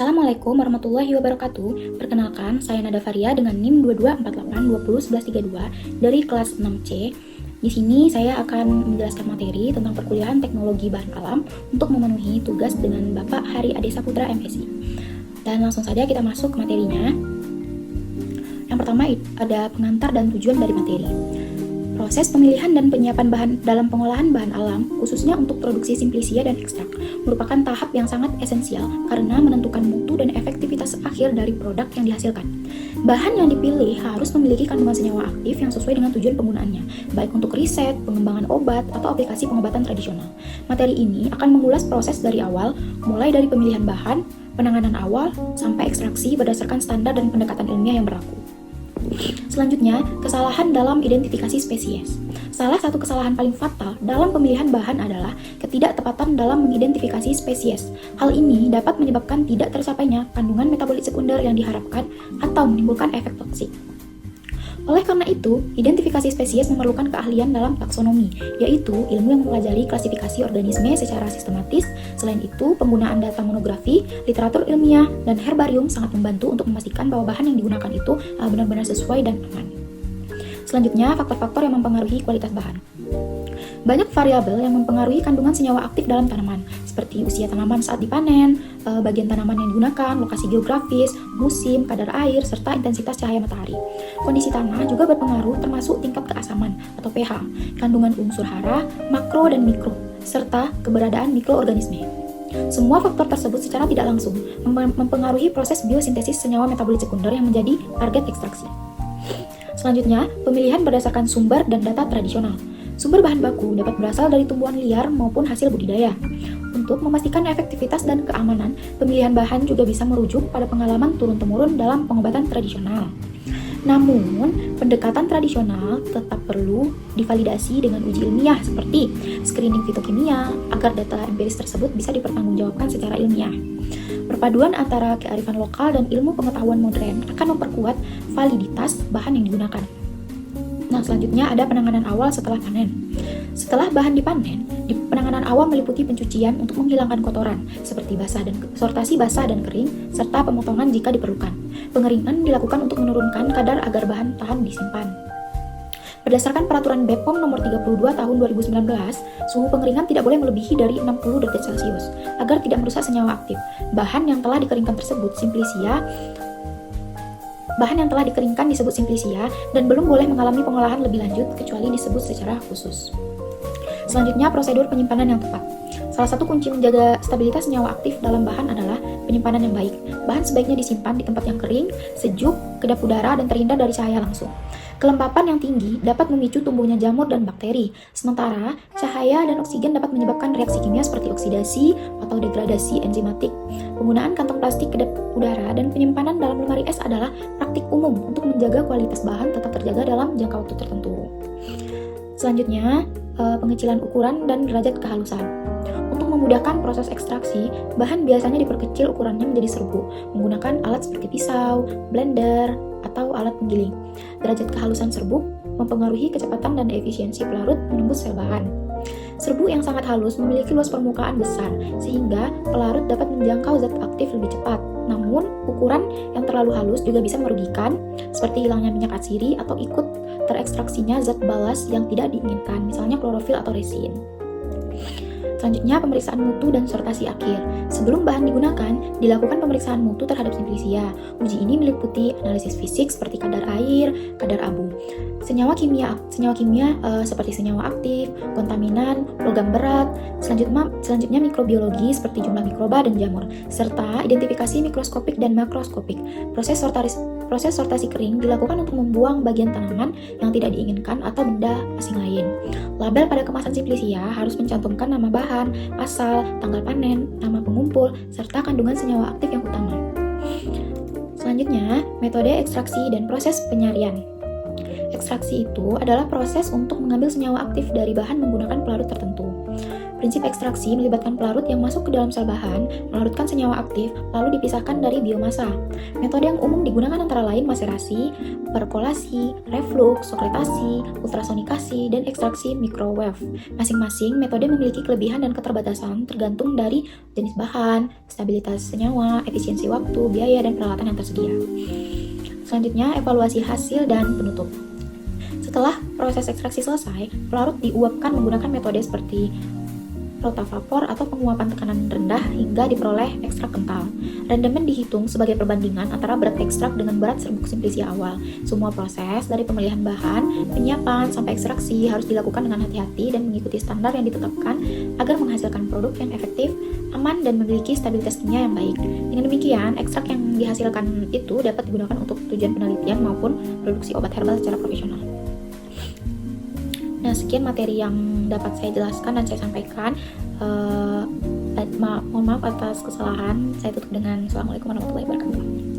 Assalamualaikum warahmatullahi wabarakatuh. Perkenalkan, saya Nada Faria dengan NIM 2248201132 dari kelas 6C. Di sini saya akan menjelaskan materi tentang perkuliahan teknologi bahan alam untuk memenuhi tugas dengan Bapak Hari Ade Saputra MSI. Dan langsung saja kita masuk ke materinya. Yang pertama ada pengantar dan tujuan dari materi. Proses pemilihan dan penyiapan bahan dalam pengolahan bahan alam, khususnya untuk produksi simplisia dan ekstrak, merupakan tahap yang sangat esensial karena menentukan mutu dan efektivitas akhir dari produk yang dihasilkan. Bahan yang dipilih harus memiliki kandungan senyawa aktif yang sesuai dengan tujuan penggunaannya, baik untuk riset, pengembangan obat, atau aplikasi pengobatan tradisional. Materi ini akan mengulas proses dari awal, mulai dari pemilihan bahan, penanganan awal, sampai ekstraksi berdasarkan standar dan pendekatan ilmiah yang berlaku. Selanjutnya, kesalahan dalam identifikasi spesies. Salah satu kesalahan paling fatal dalam pemilihan bahan adalah ketidaktepatan dalam mengidentifikasi spesies. Hal ini dapat menyebabkan tidak tersapainya kandungan metabolit sekunder yang diharapkan atau menimbulkan efek toksik. Oleh karena itu, identifikasi spesies memerlukan keahlian dalam taksonomi, yaitu ilmu yang mempelajari klasifikasi organisme secara sistematis. Selain itu, penggunaan data monografi, literatur ilmiah, dan herbarium sangat membantu untuk memastikan bahwa bahan yang digunakan itu benar-benar sesuai dan aman. Selanjutnya, faktor-faktor yang mempengaruhi kualitas bahan. Banyak variabel yang mempengaruhi kandungan senyawa aktif dalam tanaman, seperti usia tanaman saat dipanen, bagian tanaman yang digunakan, lokasi geografis, musim, kadar air, serta intensitas cahaya matahari. Kondisi tanah juga berpengaruh termasuk tingkat keasaman atau pH, kandungan unsur hara, makro dan mikro, serta keberadaan mikroorganisme. Semua faktor tersebut secara tidak langsung mempengaruhi proses biosintesis senyawa metabolit sekunder yang menjadi target ekstraksi. Selanjutnya, pemilihan berdasarkan sumber dan data tradisional. Sumber bahan baku dapat berasal dari tumbuhan liar maupun hasil budidaya. Untuk memastikan efektivitas dan keamanan, pemilihan bahan juga bisa merujuk pada pengalaman turun-temurun dalam pengobatan tradisional. Namun, pendekatan tradisional tetap perlu divalidasi dengan uji ilmiah seperti screening fitokimia agar data empiris tersebut bisa dipertanggungjawabkan secara ilmiah. Perpaduan antara kearifan lokal dan ilmu pengetahuan modern akan memperkuat validitas bahan yang digunakan. Nah, selanjutnya ada penanganan awal setelah panen. Setelah bahan dipanen, penanganan awal meliputi pencucian untuk menghilangkan kotoran, seperti sortasi basah dan kering, serta pemotongan jika diperlukan. Pengeringan dilakukan untuk menurunkan kadar agar bahan tahan disimpan. Berdasarkan peraturan BPOM nomor 32 tahun 2019, suhu pengeringan tidak boleh melebihi dari 60 derajat Celcius agar tidak merusak senyawa aktif. Bahan yang telah dikeringkan disebut simplisia dan belum boleh mengalami pengolahan lebih lanjut kecuali disebut secara khusus. Selanjutnya, prosedur penyimpanan yang tepat. Salah satu kunci menjaga stabilitas senyawa aktif dalam bahan adalah penyimpanan yang baik. Bahan sebaiknya disimpan di tempat yang kering, sejuk, kedap udara, dan terhindar dari cahaya langsung. Kelembapan yang tinggi dapat memicu tumbuhnya jamur dan bakteri, sementara cahaya dan oksigen dapat menyebabkan reaksi kimia seperti oksidasi atau degradasi enzimatik. Penggunaan kantong plastik kedap udara dan penyimpanan dalam lemari es adalah praktik umum untuk menjaga kualitas bahan tetap terjaga dalam jangka waktu tertentu. Selanjutnya, pengecilan ukuran dan derajat kehalusan. Untuk memudahkan proses ekstraksi, bahan biasanya diperkecil ukurannya menjadi serbu menggunakan alat seperti pisau, blender, atau alat penggiling. Derajat kehalusan serbuk mempengaruhi kecepatan dan efisiensi pelarut menembus sel bahan. Serbu yang sangat halus memiliki luas permukaan besar, sehingga pelarut dapat menjangkau zat aktif lebih cepat. Namun, ukuran yang terlalu halus juga bisa merugikan, seperti hilangnya minyak atsiri atau ikut terekstraksinya zat balas yang tidak diinginkan, misalnya klorofil atau resin. Selanjutnya, pemeriksaan mutu dan sortasi akhir. Sebelum bahan digunakan, dilakukan pemeriksaan mutu terhadap simplisia. Uji ini meliputi analisis fisik seperti kadar air, kadar abu, senyawa kimia seperti senyawa aktif, kontaminan, logam berat, selanjutnya mikrobiologi seperti jumlah mikroba dan jamur, serta identifikasi mikroskopik dan makroskopik. Proses sortasi kering dilakukan untuk membuang bagian tanaman yang tidak diinginkan atau benda asing lain. Label pada kemasan simplisia harus mencantumkan nama bahan, asal, tanggal panen, nama pengumpul, serta kandungan senyawa aktif yang utama. Selanjutnya, metode ekstraksi dan proses penyarian. Ekstraksi itu adalah proses untuk mengambil senyawa aktif dari bahan menggunakan pelarut tertentu. Prinsip ekstraksi melibatkan pelarut yang masuk ke dalam sel bahan, melarutkan senyawa aktif, lalu dipisahkan dari biomasa. Metode yang umum digunakan antara lain maserasi, perkolasi, reflux, sokretasi, ultrasonikasi, dan ekstraksi microwave. Masing-masing metode memiliki kelebihan dan keterbatasan tergantung dari jenis bahan, stabilitas senyawa, efisiensi waktu, biaya, dan peralatan yang tersedia. Selanjutnya, evaluasi hasil dan penutup. Setelah proses ekstraksi selesai, pelarut diuapkan menggunakan metode seperti rotavapor atau penguapan tekanan rendah hingga diperoleh ekstrak kental. Rendemen dihitung sebagai perbandingan antara berat ekstrak dengan berat serbuk simplisia awal. Semua proses dari pemilihan bahan, penyiapan, sampai ekstraksi harus dilakukan dengan hati-hati dan mengikuti standar yang ditetapkan agar menghasilkan produk yang efektif, aman, dan memiliki stabilitas kimia yang baik. Dengan demikian, ekstrak yang dihasilkan itu dapat digunakan untuk tujuan penelitian maupun produksi obat herbal secara profesional. Nah, sekian materi yang dapat saya jelaskan dan saya sampaikan. Mohon maaf atas kesalahan. Saya tutup dengan Assalamualaikum warahmatullahi wabarakatuh.